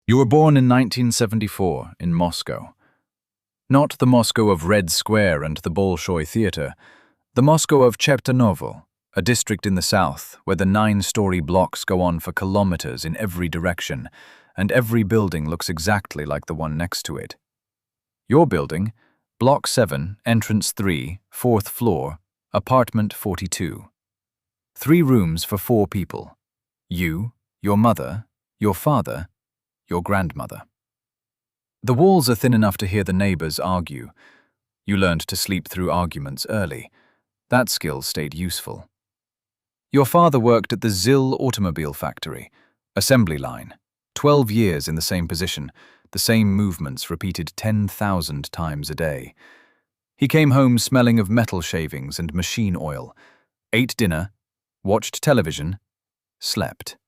You were born in 1974 in Moscow. Not the Moscow of Red Square and the Bolshoi Theater, the Moscow of Chertanovo, a district in the south where the 9-story blocks go on for kilometers in every direction, and every building looks exactly like the one next to it. Your building, Block 7, Entrance 3, 4th floor, Apartment 42. 3 rooms for 4 people. You, your mother, your father, your grandmother. The walls are thin enough to hear the neighbors argue. You learned to sleep through arguments early. That skill stayed useful. Your father worked at the ZIL automobile factory, assembly line, 12 years in the same position, the same movements repeated 10,000 times a day. He came home smelling of metal shavings and machine oil, ate dinner, watched television, slept.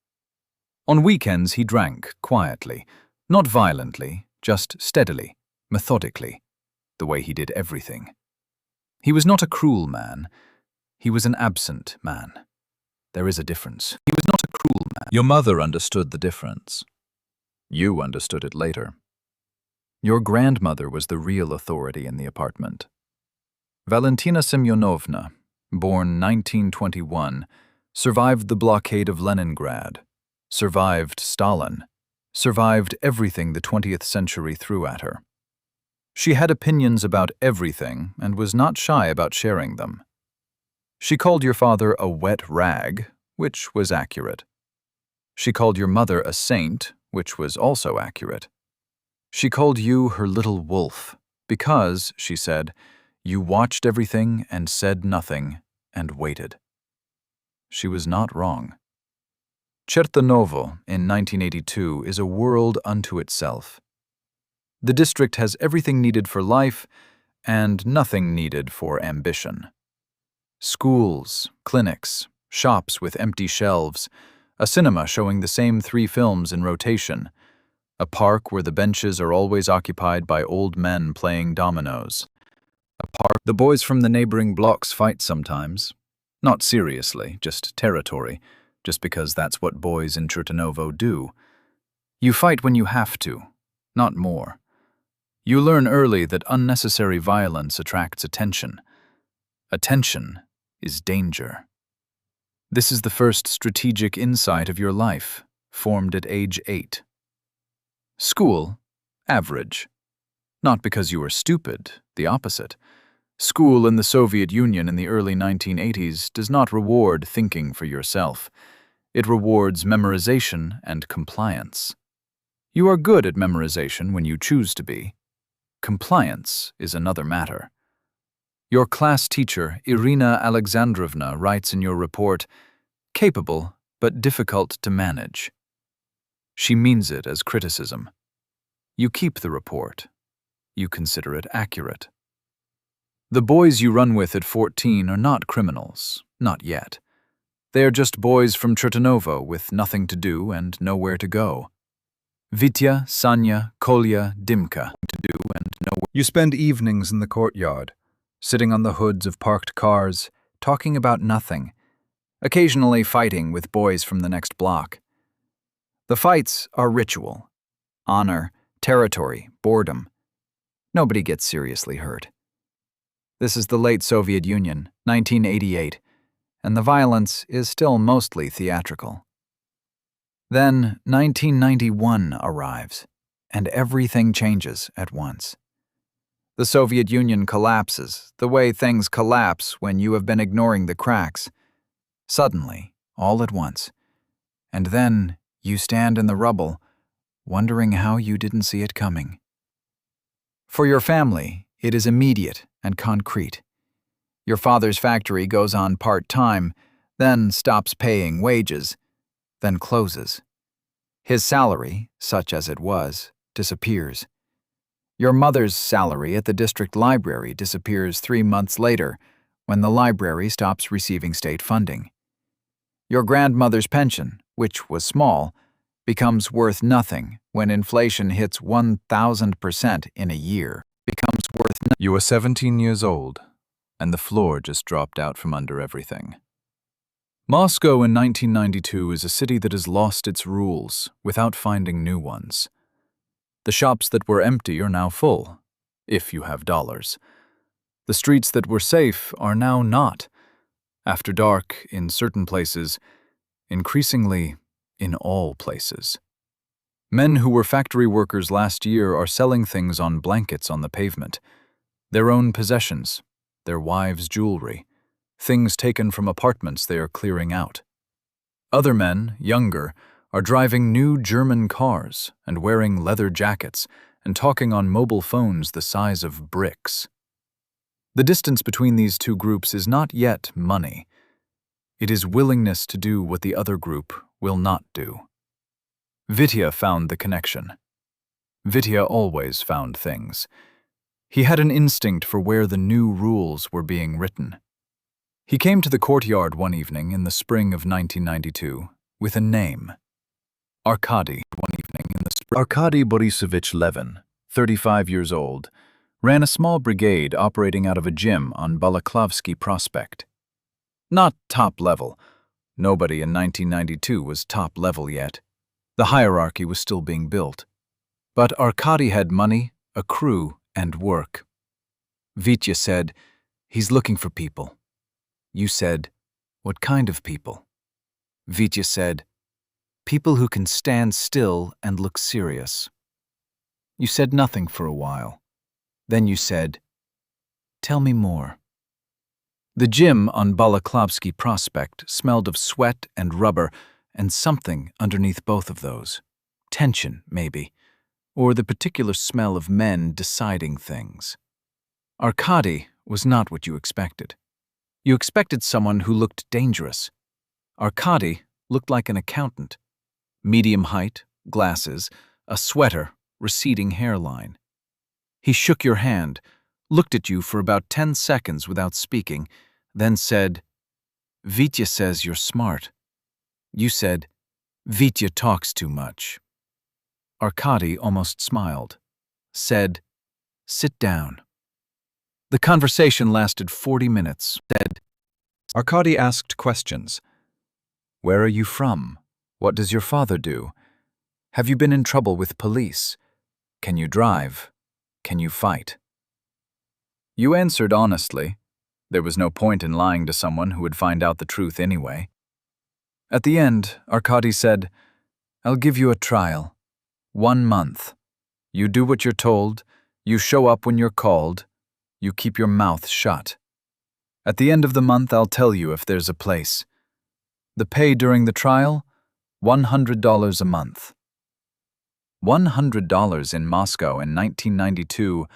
On weekends he drank quietly, not violently, just steadily, methodically, the way he did everything. He was not a cruel man. He was an absent man. There is a difference. He was not a cruel man. Your mother understood the difference. You understood it later. Your grandmother was the real authority in the apartment. Valentina Semyonovna, born 1921, survived the blockade of Leningrad, survived Stalin, survived everything the 20th century threw at her. She had opinions about everything and was not shy about sharing them. She called your father a wet rag, which was accurate. She called your mother a saint, which was also accurate. She called you her little wolf because, she said, you watched everything and said nothing and waited. She was not wrong. Chertanovo in 1982 is a world unto itself. The district has everything needed for life and nothing needed for ambition. Schools, clinics, shops with empty shelves, a cinema showing the same 3 films in rotation, a park where the benches are always occupied by old men playing dominoes. A park. The boys from the neighboring blocks fight sometimes. Not seriously, just territory, just because that's what boys in Chertanovo do. You fight when you have to, not more. You learn early that unnecessary violence attracts attention. Attention is danger. This is the first strategic insight of your life, formed at age 8. School, average. Not because you were stupid, the opposite. School in the Soviet Union in the early 1980s does not reward thinking for yourself. It rewards memorization and compliance. You are good at memorization when you choose to be. Compliance is another matter. Your class teacher, Irina Alexandrovna, writes in your report, capable but difficult to manage. She means it as criticism. You keep the report. You consider it accurate. The boys you run with at 14 are not criminals, not yet. They are just boys from Chertanovo with nothing to do and nowhere to go. Vitya, Sanya, Kolya, Dimka to do and nowhere. You spend evenings in the courtyard, sitting on the hoods of parked cars, talking about nothing, occasionally fighting with boys from the next block. The fights are ritual, honor, territory, boredom. Nobody gets seriously hurt. This is the late Soviet Union, 1988, and the violence is still mostly theatrical. Then 1991 arrives, and everything changes at once. The Soviet Union collapses, the way things collapse when you have been ignoring the cracks. Suddenly, all at once. And then you stand in the rubble, wondering how you didn't see it coming. For your family, it is immediate and concrete. Your father's factory goes on part-time, then stops paying wages, then closes. His salary, such as it was, disappears. Your mother's salary at the district library disappears 3 months later when the library stops receiving state funding. Your grandmother's pension, which was small, becomes worth nothing when inflation hits 1,000% in a year. You were 17 years old, and the floor just dropped out from under everything. Moscow in 1992 is a city that has lost its rules without finding new ones. The shops that were empty are now full, if you have dollars. The streets that were safe are now not. After dark, in certain places, increasingly in all places. Men who were factory workers last year are selling things on blankets on the pavement. Their own possessions, their wives' jewelry, things taken from apartments they are clearing out. Other men, younger, are driving new German cars and wearing leather jackets and talking on mobile phones the size of bricks. The distance between these two groups is not yet money. It is willingness to do what the other group will not do. Vitya found the connection. Vitya always found things. He had an instinct for where the new rules were being written. He came to the courtyard one evening in the spring of 1992 with a name. Arkady Borisovich Levin, 35 years old, ran a small brigade operating out of a gym on Balaklavsky Prospect. Not top level. Nobody in 1992 was top level yet. The hierarchy was still being built. But Arkady had money, a crew, and work. Vitya said, "He's looking for people." You said, "What kind of people?" Vitya said, "People who can stand still and look serious." You said nothing for a while. Then you said, "Tell me more." The gym on Balaklavsky Prospect smelled of sweat and rubber and something underneath both of those. Tension, maybe, or the particular smell of men deciding things. Arkady was not what you expected. You expected someone who looked dangerous. Arkady looked like an accountant. Medium height, glasses, a sweater, receding hairline. He shook your hand, looked at you for about 10 seconds without speaking, then said, "Vitya says you're smart." You said, "Vitya talks too much." Arkady almost smiled, said, "Sit down." The conversation lasted 40 minutes. Arkady asked questions. Where are you from? What does your father do? Have you been in trouble with police? Can you drive? Can you fight? You answered honestly. There was no point in lying to someone who would find out the truth anyway. At the end, Arkady said, "I'll give you a trial. 1 month. You do what you're told, you show up when you're called, you keep your mouth shut. At the end of the month, I'll tell you if there's a place. The pay during the trial, $100 a month." $100 in Moscow in 1992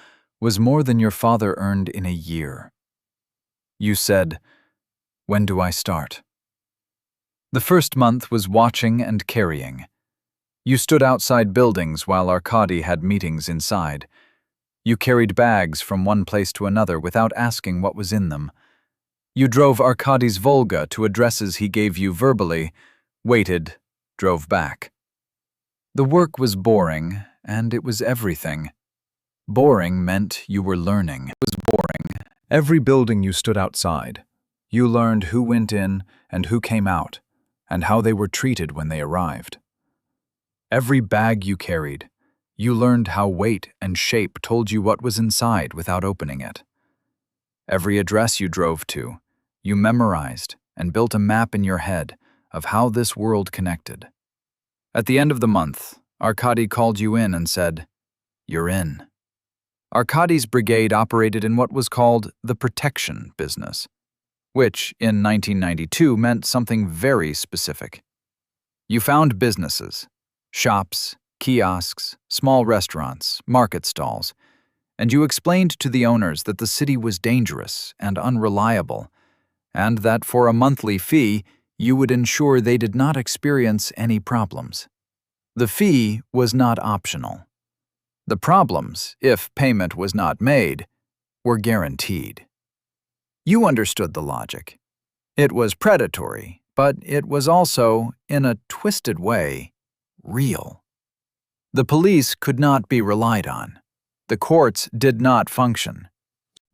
was more than your father earned in a year. You said, "When do I start?" The first month was watching and carrying. You stood outside buildings while Arkady had meetings inside. You carried bags from one place to another without asking what was in them. You drove Arkady's Volga to addresses he gave you verbally, waited, drove back. The work was boring, and it was everything. Boring meant you were learning. It was boring. Every building you stood outside, you learned who went in and who came out, and how they were treated when they arrived. Every bag you carried, you learned how weight and shape told you what was inside without opening it. Every address you drove to, you memorized and built a map in your head of how this world connected. At the end of the month, Arkady called you in and said, "You're in." Arkady's brigade operated in what was called the protection business, which in 1992 meant something very specific. You found businesses, shops, kiosks, small restaurants, market stalls, and you explained to the owners that the city was dangerous and unreliable, and that for a monthly fee, you would ensure they did not experience any problems. The fee was not optional. The problems, if payment was not made, were guaranteed. You understood the logic. It was predatory, but it was also, in a twisted way, real. The police could not be relied on. The courts did not function.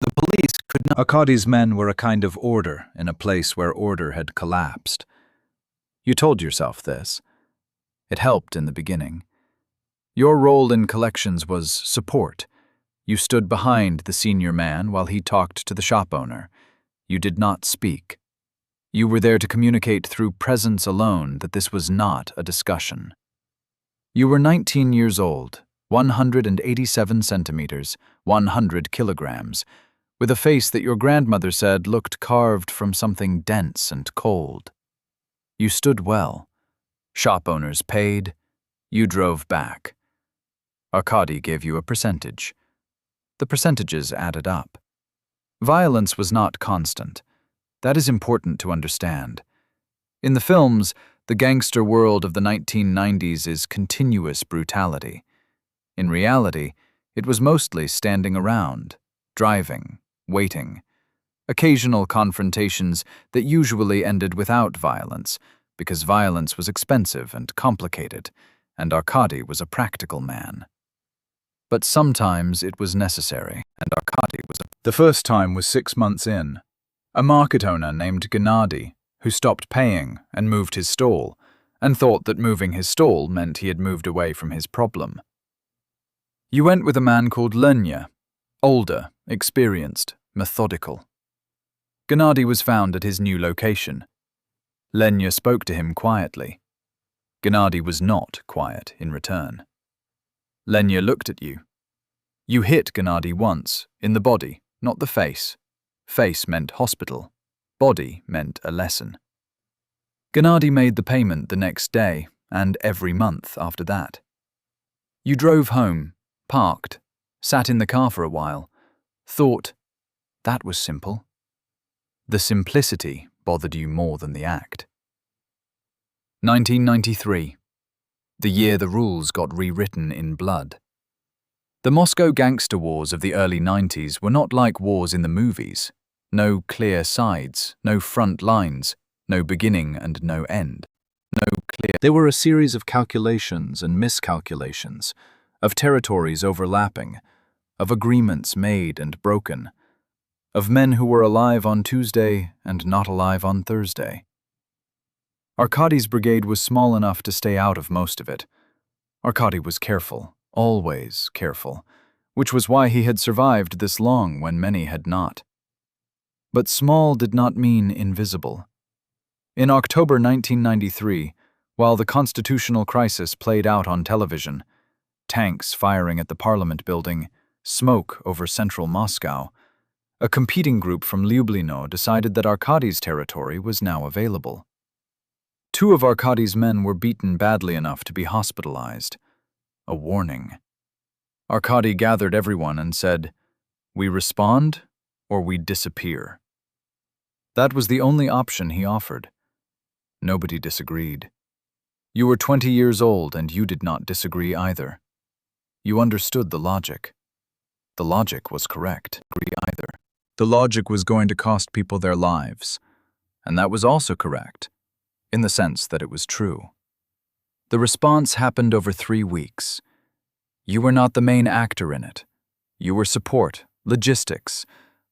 The police could not. Arkady's men were a kind of order in a place where order had collapsed. You told yourself this. It helped in the beginning. Your role in collections was support. You stood behind the senior man while he talked to the shop owner. You did not speak. You were there to communicate through presence alone that this was not a discussion. You were 19 years old, 187 centimeters, 100 kilograms, with a face that your grandmother said looked carved from something dense and cold. You stood well. Shop owners paid. You drove back. Arkady gave you a percentage. The percentages added up. Violence was not constant. That is important to understand. In the films, the gangster world of the 1990s is continuous brutality. In reality, it was mostly standing around, driving, waiting. Occasional confrontations that usually ended without violence, because violence was expensive and complicated, and Arkady was a practical man. But sometimes it was necessary, and Arkady was The first time was 6 months in. A market owner named Gennady, who stopped paying and moved his stall, and thought that moving his stall meant he had moved away from his problem. You went with a man called Lenya, older, experienced, methodical. Gennady was found at his new location. Lenya spoke to him quietly. Gennady was not quiet in return. Lenya looked at you. You hit Gennady once, in the body, not the face. Face meant hospital. Body meant a lesson. Gennady made the payment the next day, and every month after that. You drove home, parked, sat in the car for a while, thought, that was simple. The simplicity bothered you more than the act. 1993. The year the rules got rewritten in blood. The Moscow gangster wars of the early 90s were not like wars in the movies. No clear sides, no front lines, no beginning and no end. There were a series of calculations and miscalculations, of territories overlapping, of agreements made and broken, of men who were alive on Tuesday and not alive on Thursday. Arkady's brigade was small enough to stay out of most of it. Arkady was careful, always careful, which was why he had survived this long when many had not. But small did not mean invisible. In October 1993, while the constitutional crisis played out on television, tanks firing at the parliament building, smoke over central Moscow, a competing group from Lublino decided that Arkady's territory was now available. 2 of Arkady's men were beaten badly enough to be hospitalized. A warning. Arkady gathered everyone and said, "We respond or we disappear." That was the only option he offered. Nobody disagreed. You were 20 years old and you did not disagree either. You understood the logic. The logic was correct. The logic was going to cost people their lives, and that was also correct, in the sense that it was true. The response happened over 3 weeks. You were not the main actor in it. You were support, logistics,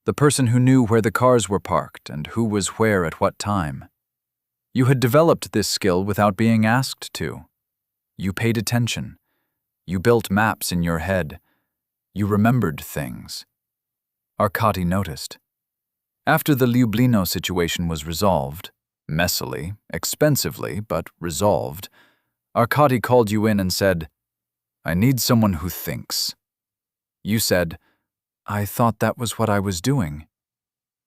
the person who knew where the cars were parked and who was where at what time. You had developed this skill without being asked to. You paid attention. You built maps in your head. You remembered things. Arkady noticed. After the Lublino situation was resolved, messily, expensively, but resolved, Arkady called you in and said, "I need someone who thinks." You said, "I thought that was what I was doing."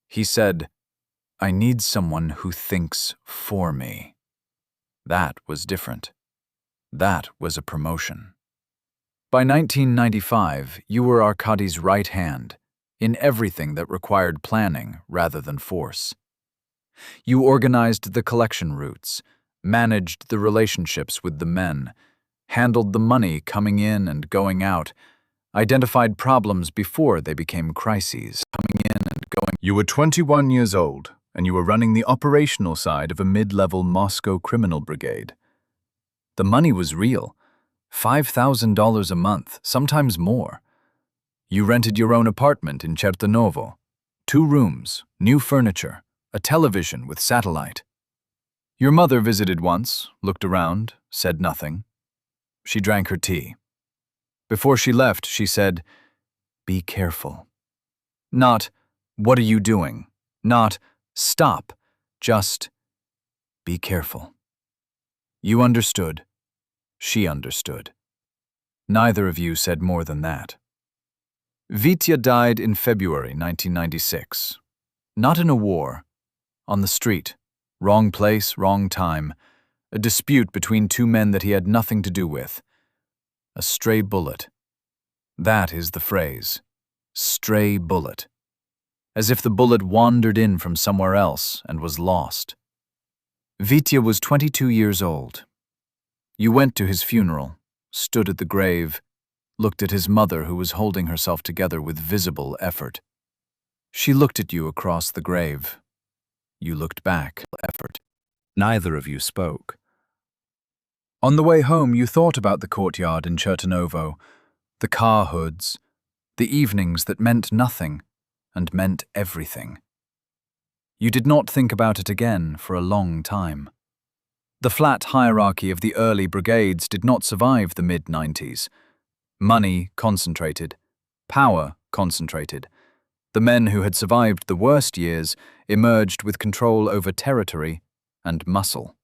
He said, "I need someone who thinks for me." That was different. That was a promotion. By 1995, you were Arkady's right hand, in everything that required planning rather than force. You organized the collection routes, managed the relationships with the men, handled the money coming in and going out, identified problems before they became crises, coming in and going. You were 21 years old, and you were running the operational side of a mid-level Moscow criminal brigade. The money was real, $5,000 a month, sometimes more. You rented your own apartment in Chertanovo, 2 rooms, new furniture, a television with satellite. Your mother visited once, looked around, said nothing. She drank her tea. Before she left, she said, "Be careful." Not, "What are you doing?" Not, "Stop." Just, "Be careful." You understood. She understood. Neither of you said more than that. Vitya died in February 1996. Not in a war. On the street. Wrong place, wrong time. A dispute between two men that he had nothing to do with. A stray bullet. That is the phrase. Stray bullet. As if the bullet wandered in from somewhere else and was lost. Vitya was 22 years old. You went to his funeral, stood at the grave, looked at his mother who was holding herself together with visible effort. She looked at you across the grave. You looked back, effort. Neither of you spoke. On the way home, you thought about the courtyard in Chertanovo, the car hoods, the evenings that meant nothing and meant everything. You did not think about it again for a long time. The flat hierarchy of the early brigades did not survive the mid-90s. Money concentrated, power concentrated. The men who had survived the worst years emerged with control over territory and muscle.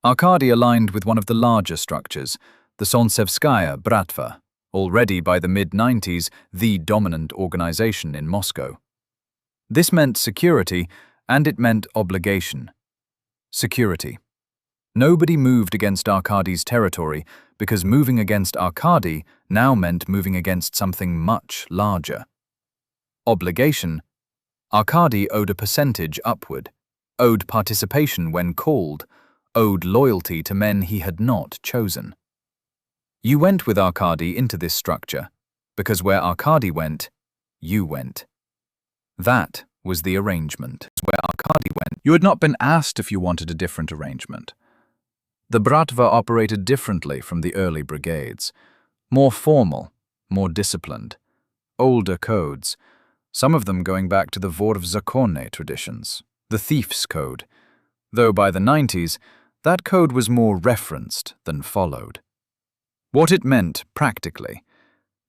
Arkady aligned with one of the larger structures, the solntsevskaya Bratva, already by the mid-90s the dominant organization in Moscow. This meant security, and it meant obligation. Security. Nobody moved against Arkady's territory because moving against Arkady now meant moving against something much larger. Obligation. Arkady owed a percentage upward, owed participation when called, owed loyalty to men he had not chosen. You went with Arkady into this structure, because where Arkady went, you went. That was the arrangement. Where Arkady went, you had not been asked if you wanted a different arrangement. The Bratva operated differently from the early brigades. More formal, more disciplined. Older codes, some of them going back to the wor w zakonie traditions, the thief's code, though by the 90s, that code was more referenced than followed. What it meant, practically,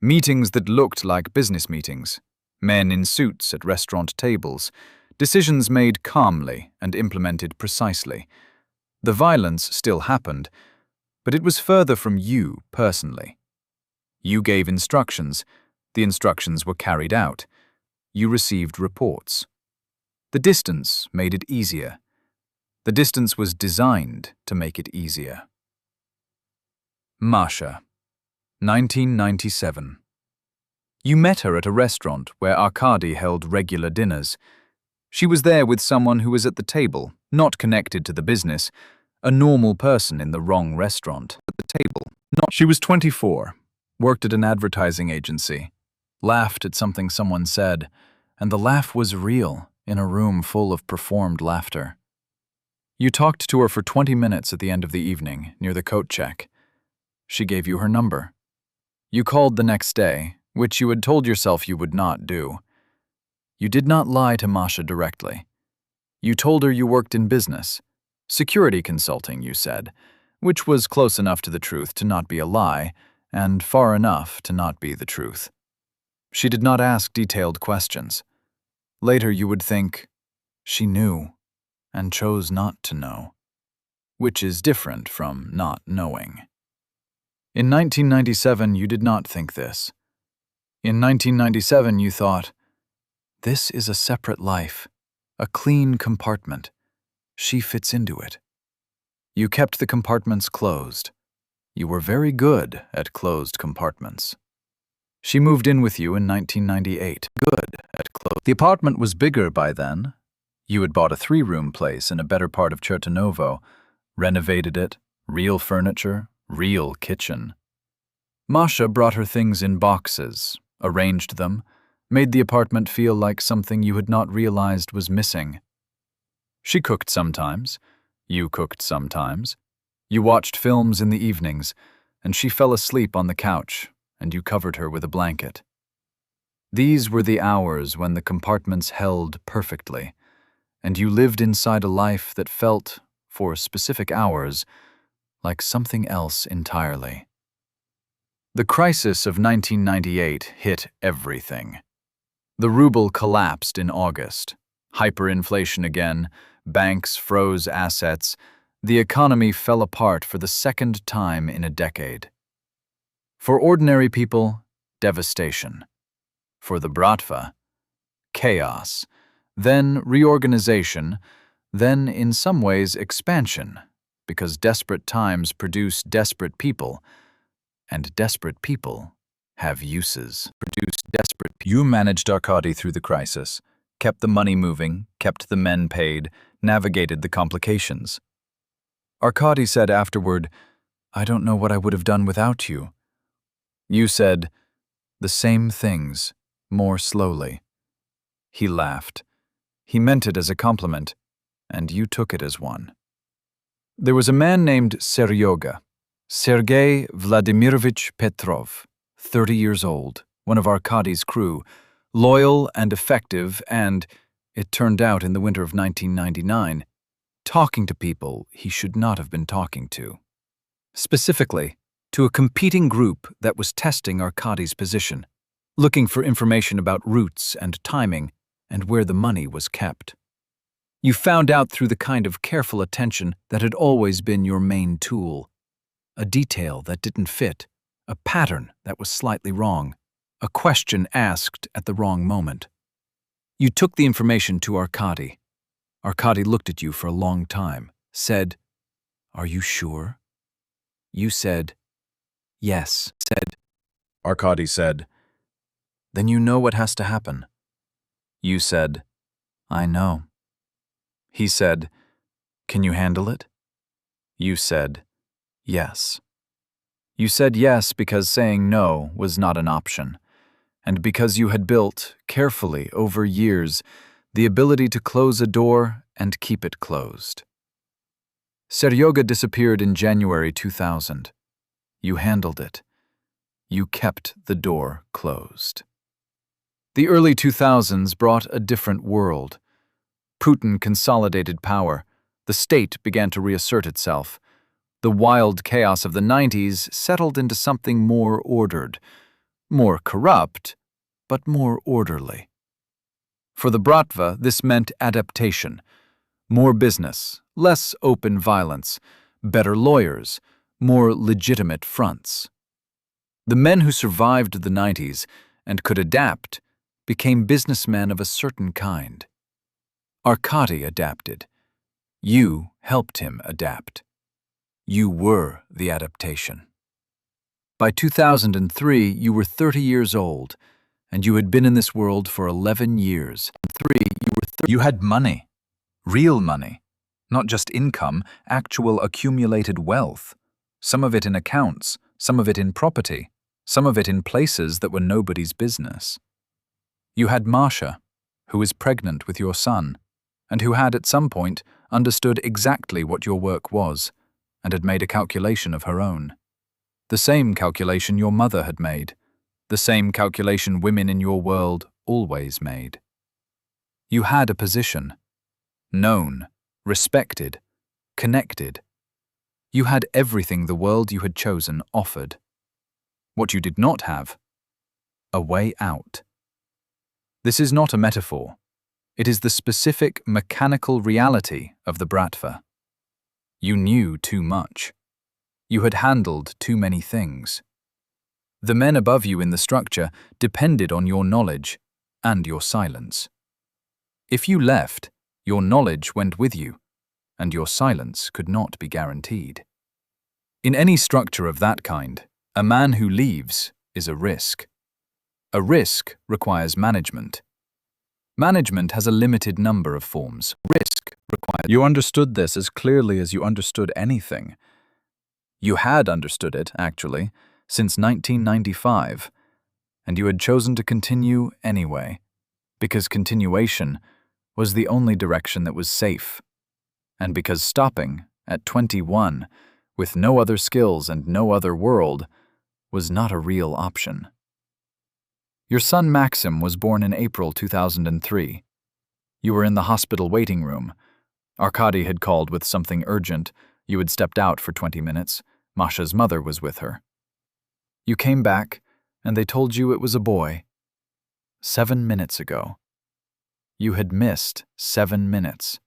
meetings that looked like business meetings, men in suits at restaurant tables, decisions made calmly and implemented precisely. The violence still happened, but it was further from you personally. You gave instructions, the instructions were carried out. You received reports. The distance made it easier. The distance was designed to make it easier. Masha, 1997. You met her at a restaurant where Arkady held regular dinners. She was there with someone who was at the table, not connected to the business, a normal person in the wrong restaurant. At the table, not. She was 24, worked at an advertising agency, laughed at something someone said, and the laugh was real in a room full of performed laughter. You talked to her for 20 minutes at the end of the evening, near the coat check. She gave you her number. You called the next day, which you had told yourself you would not do. You did not lie to Masha directly. You told her you worked in business. Security consulting, you said, which was close enough to the truth to not be a lie, and far enough to not be the truth. She did not ask detailed questions. Later you would think, she knew, and chose not to know, which is different from not knowing. In 1997, you did not think this. In 1997, you thought, this is a separate life, a clean compartment. She fits into it. You kept the compartments closed. You were very good at closed compartments. She moved in with you in 1998. Good at closed. The apartment was bigger by then. You had bought a 3-room place in a better part of Chertanovo, renovated it, real furniture, real kitchen. Masha brought her things in boxes, arranged them, made the apartment feel like something you had not realized was missing. She cooked sometimes, you cooked sometimes. You watched films in the evenings, and she fell asleep on the couch, and you covered her with a blanket. These were the hours when the compartments held perfectly, and you lived inside a life that felt, for specific hours, like something else entirely. The crisis of 1998 hit everything. The ruble collapsed in August. Hyperinflation again, banks froze assets, the economy fell apart for the second time in a decade. For ordinary people, devastation. For the Bratva, chaos, then reorganization, then in some ways expansion, because desperate times produce desperate people, and desperate people have uses. You managed Arkady through the crisis, kept the money moving, kept the men paid, navigated the complications. Arkady said afterward, "I don't know what I would have done without you." You said, "The same things, more slowly." He laughed. He meant it as a compliment, and you took it as one. There was a man named Seryoga, Sergei Vladimirovich Petrov, 30 years old, one of Arkady's crew, loyal and effective and, it turned out in the winter of 1999, talking to people he should not have been talking to. Specifically, to a competing group that was testing Arkady's position, looking for information about routes and timing and where the money was kept. You found out through the kind of careful attention that had always been your main tool. A detail that didn't fit, a pattern that was slightly wrong, a question asked at the wrong moment. You took the information to Arkady. Arkady looked at you for a long time, said, "Are you sure?" You said, "Yes." Arkady said, "Then you know what has to happen." You said, "I know." He said, "Can you handle it?" You said, "Yes." You said yes because saying no was not an option, and because you had built, carefully over years, the ability to close a door and keep it closed. Seryoga disappeared in January 2000. You handled it. You kept the door closed. The early 2000s brought a different world. Putin consolidated power. The state began to reassert itself. The wild chaos of the 90s settled into something more ordered, more corrupt, but more orderly. For the Bratva, this meant adaptation. More business, less open violence, better lawyers, more legitimate fronts. The men who survived the 90s and could adapt became businessmen of a certain kind. Arkady adapted. You helped him adapt. You were the adaptation. By 2003, you were 30 years old, and you had been in this world for 11 years. You had money, real money, not just income, actual accumulated wealth, some of it in accounts, some of it in property, some of it in places that were nobody's business. You had Masha, who is pregnant with your son, and who had at some point understood exactly what your work was, and had made a calculation of her own. The same calculation your mother had made, the same calculation women in your world always made. You had a position, known, respected, connected. You had everything the world you had chosen offered. What you did not have, a way out. This is not a metaphor. It is the specific mechanical reality of the Bratva. You knew too much. You had handled too many things. The men above you in the structure depended on your knowledge and your silence. If you left, your knowledge went with you, and your silence could not be guaranteed. In any structure of that kind, a man who leaves is a risk. A risk requires management. Management has a limited number of forms. Risk requires... You understood this as clearly as you understood anything. You had understood it, actually, since 1995, and you had chosen to continue anyway, because continuation was the only direction that was safe, and because stopping at 21, with no other skills and no other world, was not a real option. Your son Maxim was born in April 2003. You were in the hospital waiting room. Arkady had called with something urgent. You had stepped out for 20 minutes. Masha's mother was with her. You came back, and they told you it was a boy. 7 minutes ago. You had missed 7 minutes.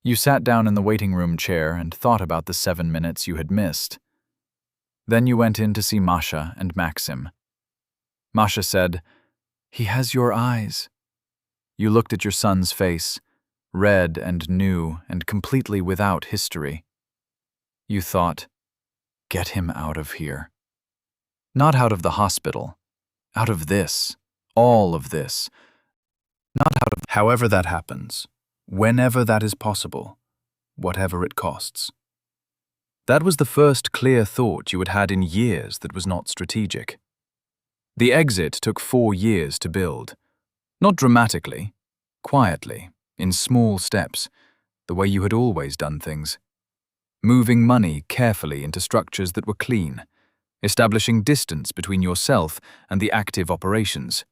You sat down in the waiting room chair and thought about the 7 minutes you had missed. Then you went in to see Masha and Maxim. Masha said, "He has your eyes." You looked at your son's face, red and new and completely without history. You thought, "Get him out of here." Not out of the hospital, out of this, all of this. Not out of... However that happens, whenever that is possible, whatever it costs. That was the first clear thought you had had in years that was not strategic. The exit took 4 years to build. Not dramatically, quietly, in small steps, the way you had always done things. Moving money carefully into structures that were clean, establishing distance between yourself and the active operations.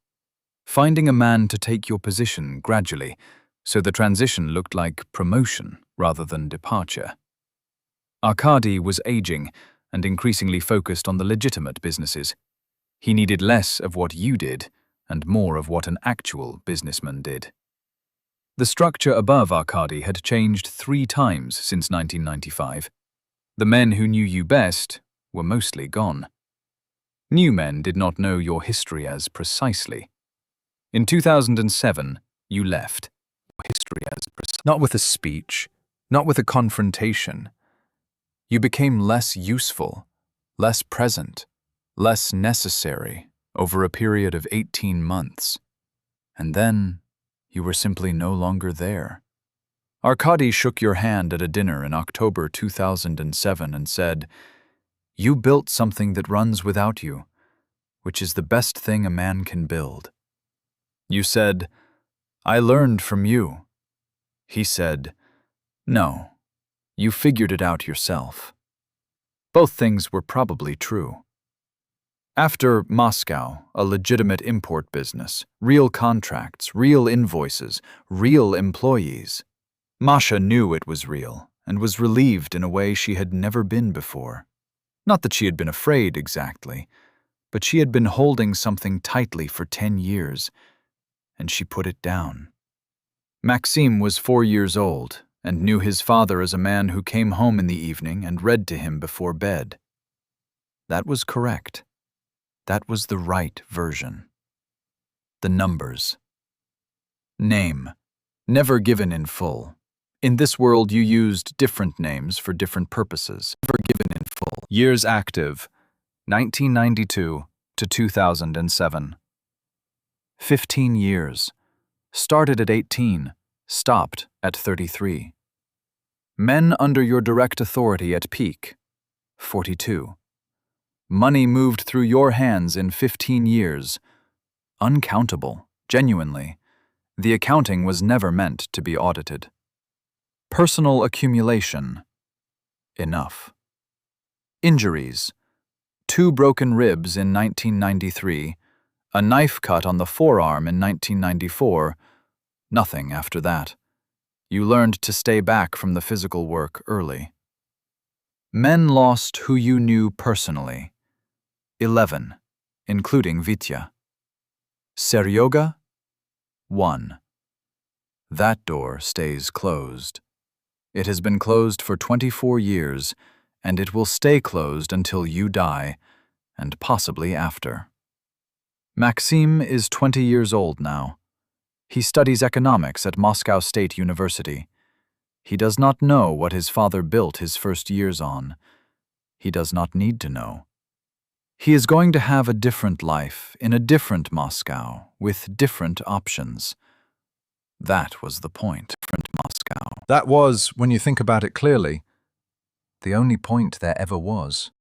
Finding a man to take your position gradually, so the transition looked like promotion rather than departure. Arkady was aging and increasingly focused on the legitimate businesses. He needed less of what you did and more of what an actual businessman did. The structure above Arkady had changed 3 times since 1995. The men who knew you best were mostly gone. New men did not know your history as precisely. In 2007, you left. Not with a speech, not with a confrontation. You became less useful, less present, less necessary over a period of 18 months. And then you were simply no longer there. Arkady shook your hand at a dinner in October 2007 and said, "You built something that runs without you, which is the best thing a man can build." You said, "I learned from you." He said, "No, you figured it out yourself." Both things were probably true. After Moscow, a legitimate import business, real contracts, real invoices, real employees. Masha knew it was real and was relieved in a way she had never been before. Not that she had been afraid exactly, but she had been holding something tightly for 10 years, and she put it down. Maxim was 4 years old and knew his father as a man who came home in the evening and read to him before bed. That was correct. That was the right version. The numbers. Name. Never given in full. In this world you used different names for different purposes. Never given in full. Years active. 1992 to 2007. 15 years. Started at 18, stopped at 33. Men under your direct authority at peak. 42. Money moved through your hands in 15 years. Uncountable, genuinely. The accounting was never meant to be audited. Personal accumulation. Enough. Injuries. 2 broken ribs in 1993, a knife cut on the forearm in 1994, nothing after that. You learned to stay back from the physical work early. Men lost who you knew personally. 11, including Vitya. Seryoga? 1. That door stays closed. It has been closed for 24 years, and it will stay closed until you die, and possibly after. Maxim is 20 years old now. He studies economics at Moscow State University. He does not know what his father built his first years on. He does not need to know. He is going to have a different life in a different Moscow with different options. That was the point. Different Moscow. That was, when you think about it clearly, the only point there ever was.